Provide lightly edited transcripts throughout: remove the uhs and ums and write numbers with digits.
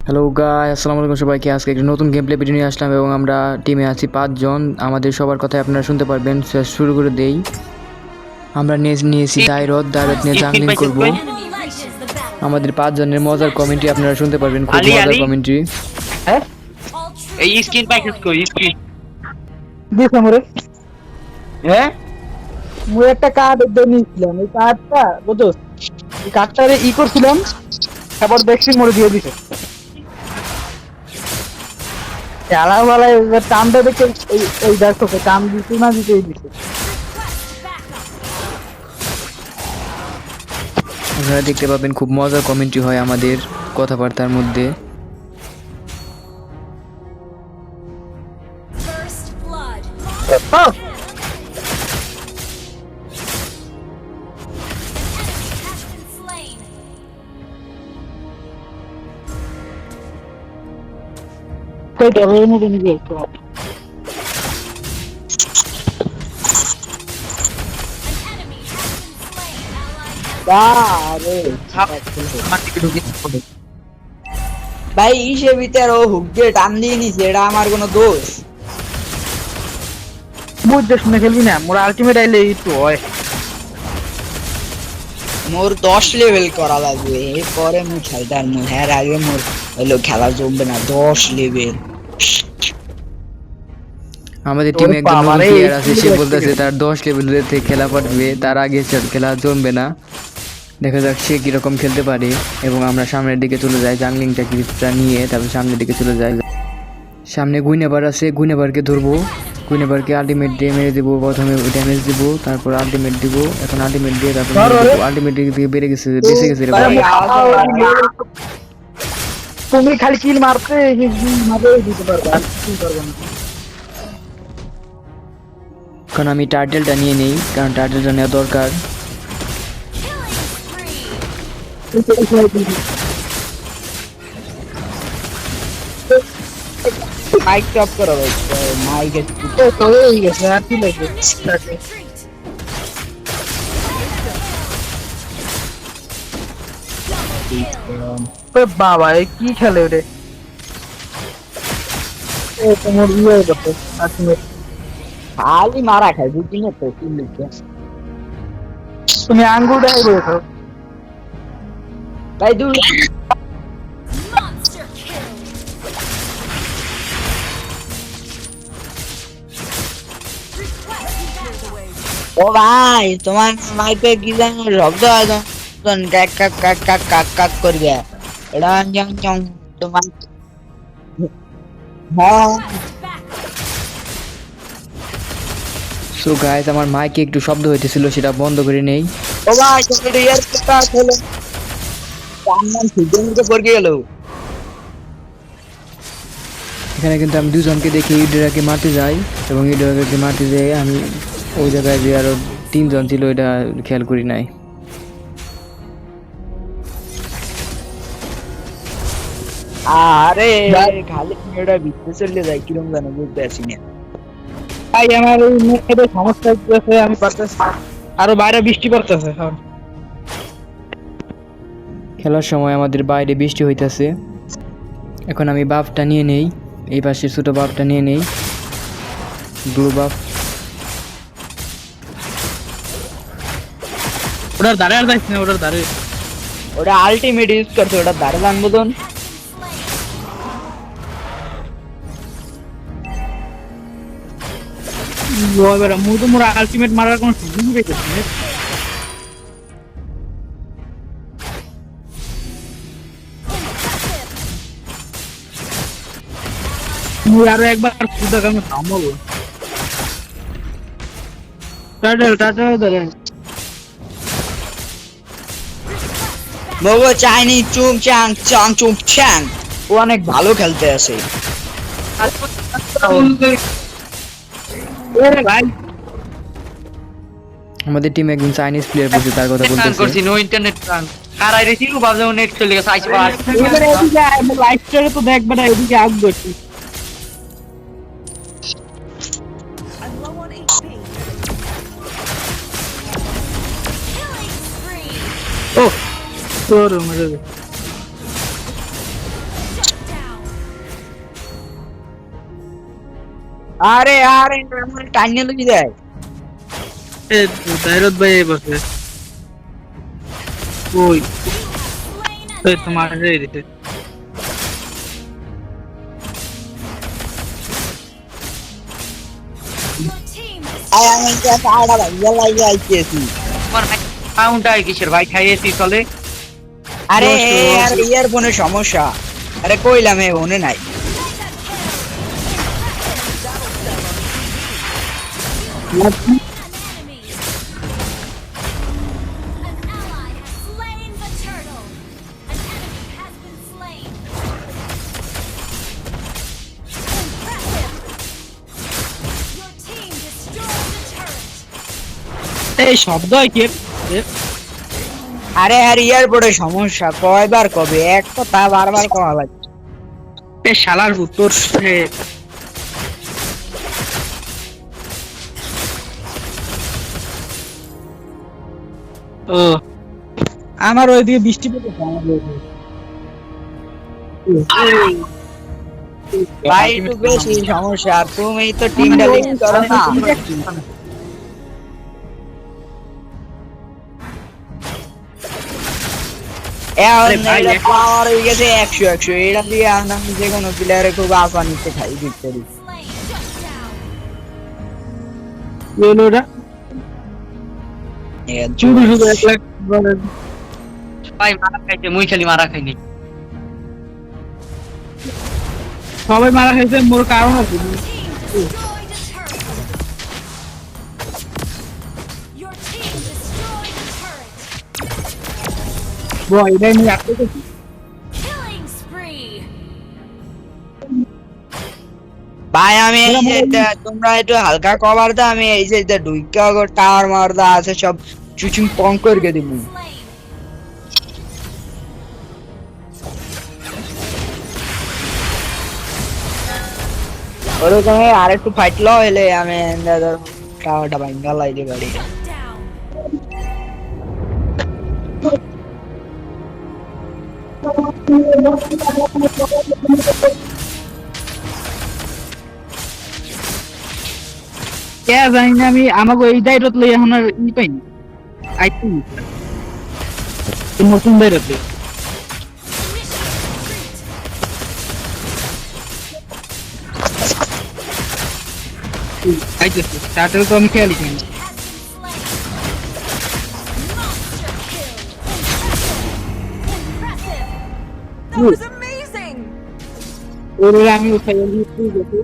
Hello guys, আসসালামু আলাইকুম সবাইকে। আজকে একটা নতুন গেম প্লে ভিডিও নিয়ে আসলাম এবং আমরা টিমে আছি 5 জন। আমাদের সবার কথাই আপনারা শুনতে পারবেন। শুরু করে দেই। আমরা নিয়েছি দায়রত নিয়ে স্কিন জাংলিং পাইছিস করব। কই? আমাদের 5 জনের মজার কমেন্ট্রি আপনারা শুনতে পারবেন, খুব আলী মজার আলী কমেন্ট্রি। হ্যাঁ এই স্কিন পাইছিস কই স্কিন? দিস আমরে হ্যাঁ মুই একটা কার্ড নিয়েছিলাম, এই কার্ডটা বুঝছস, এই কার্ডটারে করছিলাম, তারপর দেখছি মরে দিয়ে দিছে খেলাবেলায়। এবার টামটা দেখে এই দেখো টাম দিতে না দিতেই দিছে। আপনারা দেখতে পাবেন খুব মজার কমেন্ট্রি হয় আমাদের কথাবার্তার মধ্যে। First blood. Ah! Has been slain. কই ডরের মধ্যে নিয়ে গেছে। An enemy has been slain. Ally আরে মাটিতে ঢুকে পড়ে। ভাই ইসের ভিতরে ও হুক দিয়ে টান দিয়ে নিছে, এটা আমার কোনো দোষ? বুঝতে শুনে খেলবি না, মোর আলটিমেট আইলে একটু হয়। মোর 10 লেভেল করা লাগবে, এরপরে মুই খেলতে আর মুই হ্যাঁ আগে মোর হলো খেলা জমবে না। 10 লেভেল আমাদের তোর টিমে একজন নতুন বাবারে, প্লেয়ার আছে, এই সে কি বলতেছে দেখতে তার 10 লেভেলের থেকে খেলা পাঠবে, তার আগে খেলা জমবে না। দেখা যাক সে কীরকম খেলতে পারে এবং আমরা সামনের দিকে চলে যাই। জাংলিংটা কিছুটা নিয়ে তারপর সামনের দিকে চলে যাই। সামনে গুইনেবার আছে, গুইনেবারকে ধরবো। গুইনেবারকে আলটিমেট দিয়ে মেরে দেবো, প্রথমে ড্যামেজ দিব, তারপর আলটিমেট দিব। এখন আলটিমেট দিয়ে তারপর আলটিমেট দিকে বেড়ে গেছে, বেঁচে গেছে রে ভাই, ভাই। তুমি খালি কিল মারতে মারে দিতে পারবে, আর কিছু পারবে না। এখন আমি টার্টেলটা নিয়ে নেই, কারণ টার্টেলটা নেওয়া দরকার। killing spree. মাইক টপ করো ভাই, মাইক তো হয়ে গেছে, আর কি লাগবে? Retreat. ওরে বাবা, এ কি খেলে রে? ও তোমার ইয়ে করতে আলটিমেট। খালি মারা খায়, বুঝলি না তো কি লিখে। তুমি আঙ্গুরটাই রয়েছো। ভাই দূর Monster kill. Request evacuate. ও ভাই, তোমার মাইকে কি জানো শব্দ হয় তখন কাক কাক কাক কাক কাক কাক করবে, এটা জং জং তোমার। হ্যাঁ সো গাইস, আমার মাইকে একটু শব্দ হইতেছিল, সেটা বন্ধ করে নেই। ও ভাই, তোমার ইয়ার কথা হলো কান্নান সিজনকে পড়ে গেল। এখানে কিন্তু আমি দুজনকে দেখি ইডরাকে মারতে যাই এবং ইডরাকে মারতে যেয়ে আমি ওই জায়গায় যে আরো 3 জন ছিল এটা খেয়াল করি নাই। আরে খালি এটা ভিতরে চলে যায় কিরম জানো, বুঝতে পারছি না। তাই আমার এই নেটের সমস্যা হচ্ছে, আমি পারতেছি না। আরো বাইরে বৃষ্টি পড়তেছে এখন। খেলার সময় আমাদের বাইরে বৃষ্টি হইতাছে। এখন আমি বাফটা নিয়ে নেই, এই পাশে ছোট বাফটা নিয়ে নেই, ব্লু বাফ। ওটার দাঁড়ে আর যাইছ না, ওটার দাঁড়ে। ওটা আলটিমেট ইউজ করছে, ওটা দাঁড়ে লাগবে তো। এবার মু তো মোর আলটিমেট মারার কোনো সুযোগ পেয়েছি না। মুই আরো একবার সুদা কামে থামল। টাটা ধরে। বগো চাইনি চুং চাং চাং চুং চাং, ও অনেক ভালো খেলতে আছে। ওরে ভাই, আমাদের টিমে একজন চাইনিজ প্লেয়ার বলছে, তার কথা প্ল্যান বলতেছে। করছি নো ইন্টারনেট প্ল্যান। কারাই রেছি ও ভাবছে নেট চলে গেছে আইছে পাস। এবারে এদিকে আয়, আমার লাইফ স্টাইলে তো দেখ বেটা, এদিকে আসবো একটু। Killing spree. ও তোর মজা। আরে আরে আমার টাইনে লুকি দেয় এ দাইরত ভাই এই বসে ওই Slain an এই তোমার এই দিতে Your team আয় আমি একটা আড়া ভাই লাই আইতেছি তোমার কাউন্টার কিসের ভাই খাইয়েছি চলে আরে আর ইয়ারফোনের সমস্যা আরে কইলাম এ ওনে নাই an enemy. An ally has slain the turtle. An enemy has been slain. Impressive. Your team destroyed the turret. এই শব্দ হয় কি আরে আর ইয়ারফোনের সমস্যা কয়বার কবে এক কথা বারবার কওয়া লাগে এ শালার উত্তর সে ও আমার ওইদিকে বৃষ্টি পড়ছে আমাদের ভাই একটু বেশি সমস্যা তুমি তো টিমটা লিড করো না পাওয়ার হয়ে গেছে 100 এটা দিয়ে আমরা যে কোনো প্লেয়ারে খুব আসানিতে খাই দিতে পারি Slain. Shut down. এলোরা শুধু শুধু এক লাখ ভাই মারা খাইছে মুই খালি মারা খাইনি সবাই মারা খাইছে মোর কারণ আছে Team destroyed a turret. Your team destroyed a turret. বয় এটাই নিয়ে আসতে গেছি Killing spree. ভাই আমি এই যে তোমরা একটু হালকা কভার দাও আমি এই যে ঢুইকা টাওয়ার মারদা আছে সব চুচুং পং করে দিব Slain. ওরকম আর একটু ফাইট লো হলে আমি টাওয়ারটা ভাঙ্গা লাইতে পারি Shut down. কে জানি না আমি আমাকে এই দায়িত্ব লই এখন আর ই পাইনি আইটি নতুন দায়িত্ব আইতেছে স্টার্টার তো আমি খেয়ালি কিনি Has been slain. Monster kill. Impressive. That was amazing. ওর আমি উঠাই দিতে গেছি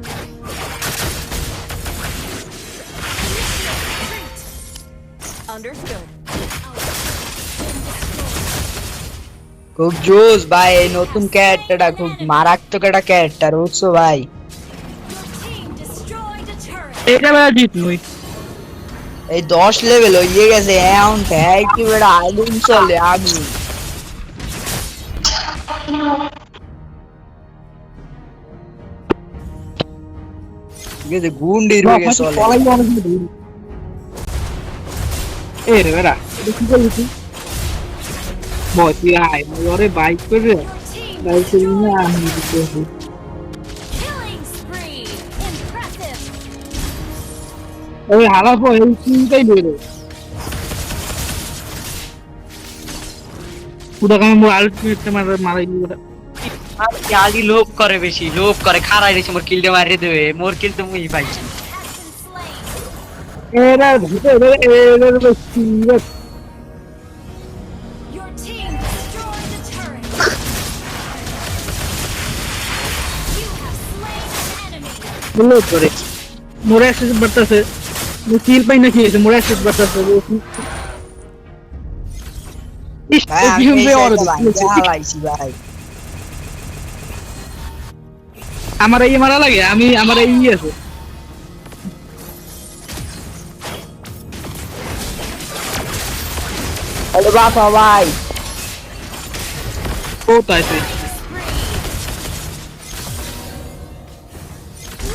Understood. খুব জোস ভাই এই নতুন ক্যারেক্টারটা খুব মারাত্মক একটা ক্যারেক্টার বুঝছো ভাই Your team destroyed a turret. এটা বেলা জিত নই এই 10 লেভেল হয়ে গেছে এখন কি বেড়া আগুন চলে আগুন গেছে গুন্ডির হয়ে গেছে চলে এ রে বেড়া এটা কি করলি বয় তুই আয় ওরে বাইক করে Your team বাইক করে নিয়ে আমি দিতে killing spree. Impressive. ওই হালাপো এই চিন্তাই বেরো পুরো কামে মোর আলটিমেট মারাই দিল আলি লোভ করে বেশি লোভ করে খারাই রেছে মোর কিলটা মারি দেবে মোর কিল তো মুই পাইছি Has been slain. এরা ভিতরে এরা serious Your team destroyed a turret. You have slain an enemy. বললো করে মোর অ্যাসেস বাড়তাছে কিল পাই না খেয়েছে মোর অ্যাসেস বাড়তাছে ভাই আমি এই জায়গা লাইছি ভাই আমার এই মারা লাগে আমি আমার এই আছে হ্যালো বাবা ভাই ও তাইতে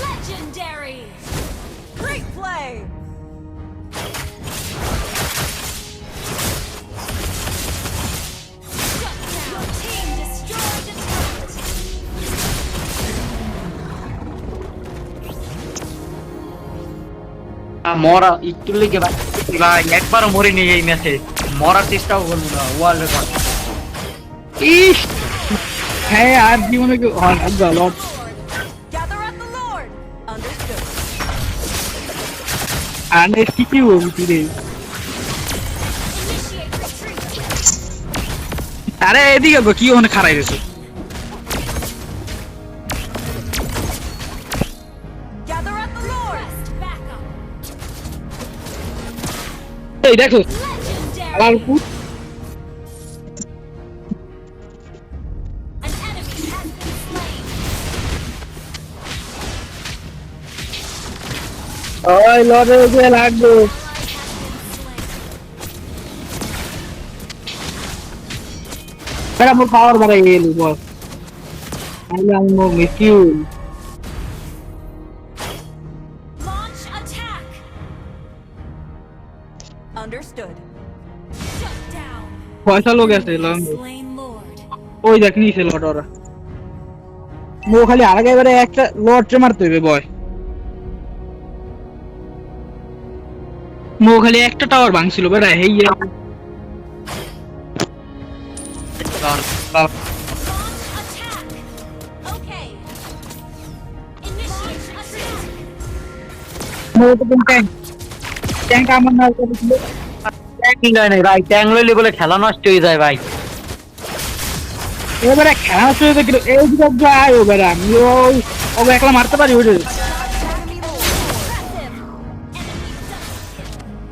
Legendary. Great play. Shut down. Your team destroyed a turret. মরা একটু লেগে ভাই ভাই একবারও মরে নেই এই ম্যাচে মরার চেষ্টাও করবো না ওয়ার্ল্ড রেকর্ড ইস হ্যাঁ আর জীবনে কি হয় না Lord Gather at the Lord. Understood. আনে কি বলছি রে Initiate retreat. আরে এদিকে গো কি ওখানে খাড়াই রয়েছে Gather at the Lord. Rest. Back up. এই দেখো Legendary. আর পুত An enemy has been slain. ওই লর্ডে যে লাগবে Ally has been slain. এরা মোর পাওয়ার বাড়াই গেল বস আমি মো মিকিউ Launch attack. Understood. Shut down. পয়সা লোক আছে লং Slain Lord. ওই দেখ নিছে লর্ড ওরা মো খালি আগে এবারে একটা লর্ডে মারতে হবে বয় মো খালি একটা টাওয়ার ভাঙছিল বেড়া হেই Launch attack. Okay. Initiate attack. মো তো ট্যাঙ্ক ট্যাঙ্ক আমার না করেছিল ট্যাং লয় নাই ভাই ট্যাং লইলে বলে খেলা নষ্ট হয়ে যায় ভাই এবারে খেলা শুরু করে এই দিকে যায় ওবারে আমি ওই ওকে একলা মারতে পারি ওই Impressive. Enemy double kill.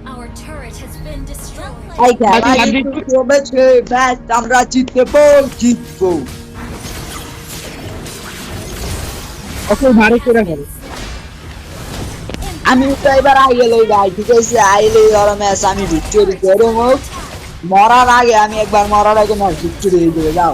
Our turret has been destroyed. এই খেলা একটু জমেছে ব্যাস আমরা জিতবো ওকে মারে করে ফেলে আমি তো এবার আইলে ভাই ঠিক আছে আইলে ওরা ম্যাচ আমি ভিক্টোরি করবো মরার আগে আমি একবার মরার আগে না ভিক্টোরি হয়ে যাবে যাও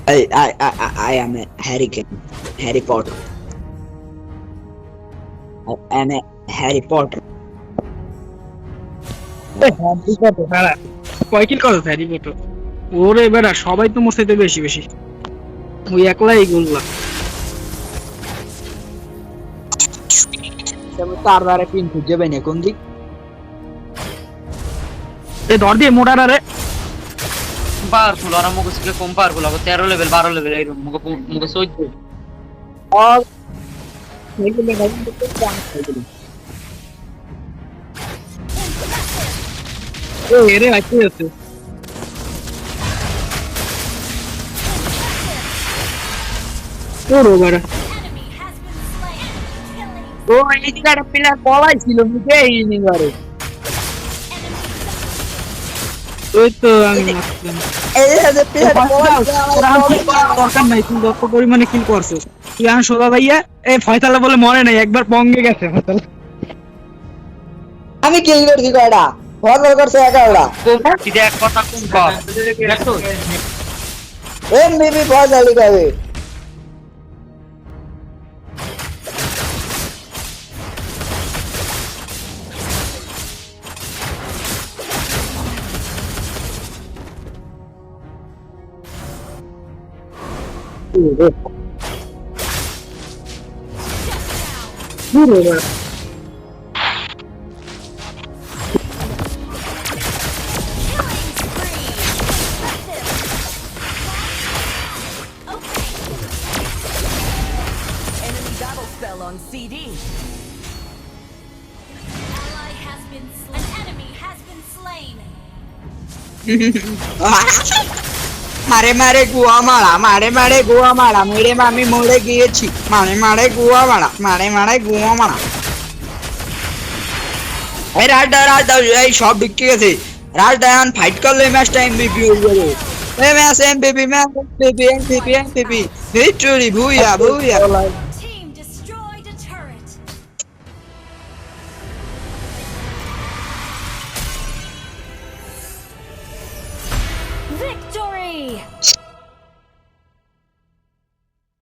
I am a Harry Potter. Harry Potter. I am a Harry Potter. কয় কিল করো ফ্যারি বটো ওরে বেড়া সবাই তো মোর সাথে বেশি বেশি ওই একলাই গোল্লা তার দ্বারা পিন খুঁজে যাবে না কোন দিক এ ধর দিয়ে মোটার আরে পাওয়ারফুল আর মুখ থেকে কম পাওয়ারফুল হবে 13 লেভেল 12 লেভেল এইরকম মুখ 14 আর ও এরে আইতে আছে ওরে বেড়া Enemy has been slain. Killing. ও এই দিকটা প্লেয়ার বলাই ছিল মুখে ইনিং করে ওই তো আমি মারছিলাম এই যে প্লেয়ার বলাই দরকার নাই তুমি যত পরিমাণে কিল করছো তুই আন সোজা ভাইয়া এই ফয়সালা বলে মরে নাই একবার পঙ্গে গেছে ফয়সালা আমি কিল করছি কয়টা ফলো করছে একাটা এটা এক কথা কোন কর দেখো এমবিবি ফয়সাল লিখাবে পুরো বেড়া Enemy battle spell on CD. Ally has been slain. An enemy has been slain. মারে মারে গুয়া মারা মারে মারে গুয়া মারা মেরে আমি মরে গিয়েছি মারে মারে গুয়া মারা মারে মারে গুয়া মারা এই রাজদা এই সব ঢুকে গেছে রাজদায়ান ফাইট করলে ম্যাচটা এমবিপি হয়ে যাবে এই match MVP match MVP victory Bhuiya Bhuiyan